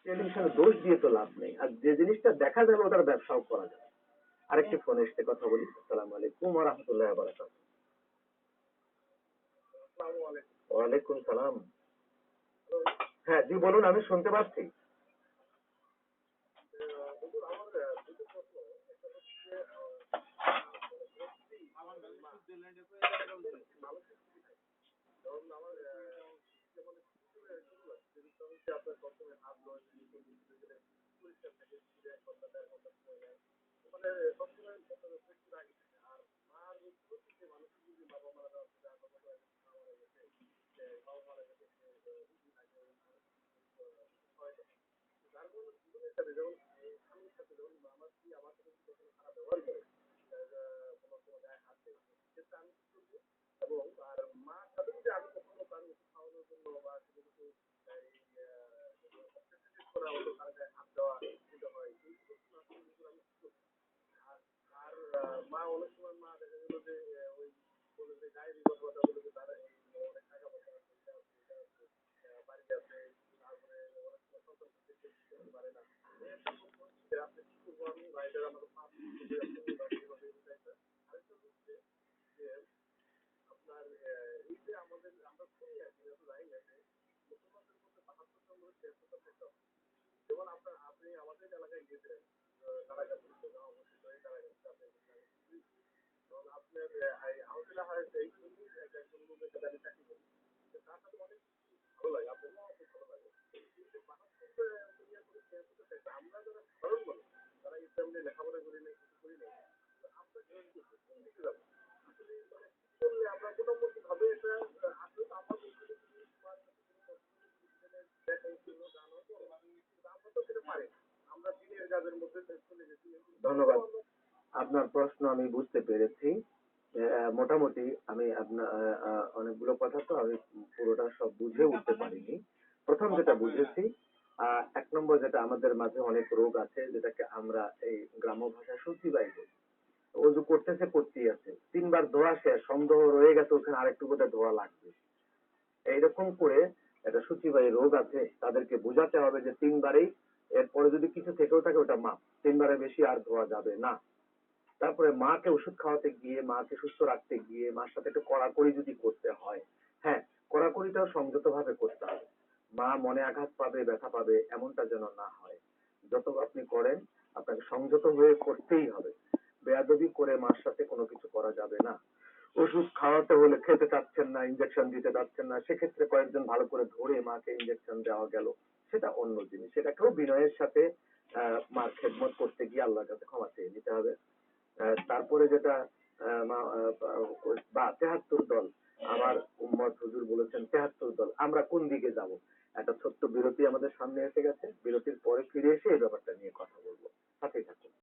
টেলিভিশনে দোষ দিয়ে তো লাভ নেই, আর যে জিনিসটা দেখা যাবে ওটার ব্যবসাও করা যাবে। আরেকটি ফোন এসে কথা বলি। আসসালামু আলাইকুম ওয়া রাহমাতুল্লাহি ওয়া বারাকাতুহু। ওয়ালাইকুম সালাম। হ্যাঁ জি বলুন, আমি শুনতে পাচ্ছি। ধন্যবাদ। আপনার প্রশ্ন আমি বুঝতে পেরেছি। মোটামুটি আমি আপনার অনেকগুলো কথা তো আমি পুরোটা সব বুঝে উঠতে পারিনি। প্রথম যেটা বুঝেছি, এক নম্বর যেটা আমাদের মাঝে অনেক রোগ আছে যেটাকে আমরা এই গ্রাম্য ভাষায় সূচিবাই বলি। অজু করতেছে করতেই আছে, তিনবার ধোয়া শেষ, সন্দেহ রয়ে গেছে ওখানে আরেকটু বোধহয় ধোয়া লাগবে। এইরকম করে একটা সূচিবাহী রোগ আছে, তাদেরকে বোঝাতে হবে যে তিনবারেই, এরপরে যদি কিছু থেকেও থাকে ওটা মাপ, তিনবারের বেশি আর ধোয়া যাবে না। তারপরে মাকে ওষুধ খাওয়াতে গিয়ে, মাকে সুস্থ রাখতে গিয়ে মার সাথে একটু কড়াকড়ি যদি করতে হয়, হ্যাঁ, কড়াকড়িটাও সংযত ভাবে করতে হবে। মা মনে আঘাত পাবে, ব্যথা পাবে, এমনটা যেন না হয়। যত আপনি করেন আপনাকে সংযত হয়ে করতেই হবে। বেয়াদবি করে মার সাথে কোনো কিছু করা যাবে না। ওষুধ খাওয়াতে হলে খেতে চাচ্ছেন না, ইঞ্জেকশন দিতে চাচ্ছেন না, সেক্ষেত্রে কয়েকজন ভালো করে ধরে মাকে ইঞ্জেকশন দেওয়া গেল, সেটা অন্য জিনিস। সেটাকেও বিনয়ের সাথে মার খেদমত করতে গিয়ে আল্লাহর কাছে ক্ষমা চেয়ে নিতে হবে। তারপরে যেটা বা ৭৩ দল, আমার উম্মত হুজুর বলেছেন ৭৩ দল, আমরা কোন দিকে যাব? একটা ছোট্ট বিরতি আমাদের সামনে এসে গেছে, বিরতির পরে ফিরে এসে এই ব্যাপারটা নিয়ে কথা বলবো। সাথেই থাকুন।